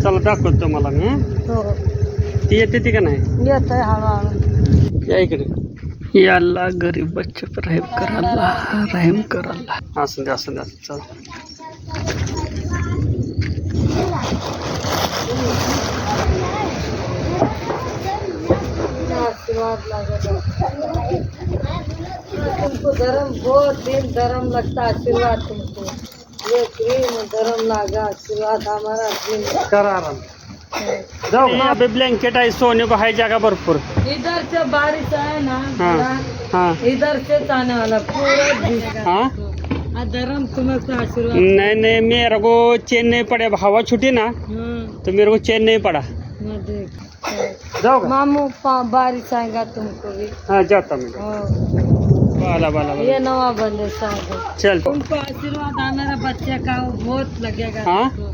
चला दाखवतो मला मी हो ती येते ती का नाही येत आहे हळूहळू. या इकडे या अल्लाह गरीब बच्चे पर रहम कर अल्लाह रहम कर अल्लाह असं दे चल आशीर्वाद लागेगा तुमको धर्म बहुत दिन धर्म लगता आशीर्वाद तुमको ये क्रीम धर्म लागा आशीर्वाद हमारा दिन कर आराम जाओ यहाँ पे ब्लैंकेट है सोने को है जगह भरपूर इधर से बारिश है ना हाँ हाँ इधर से आने वाला पूरा दिन हाँ धर्म तुम्हें आशीर्वाद नहीं नहीं मेरे को चैन नहीं पड़े अब हवा छूटी ना तो मेरे को चैन नहीं पड़ा मैं देख जाओ मामू बारिश आएगा तुमको भी हाँ जाता मैं बाला बाला ये नवा बंदे साहब चल तुमको आशीर्वाद मेरा बच्चे का वो बहुत लगेगा हाँ? तुमको।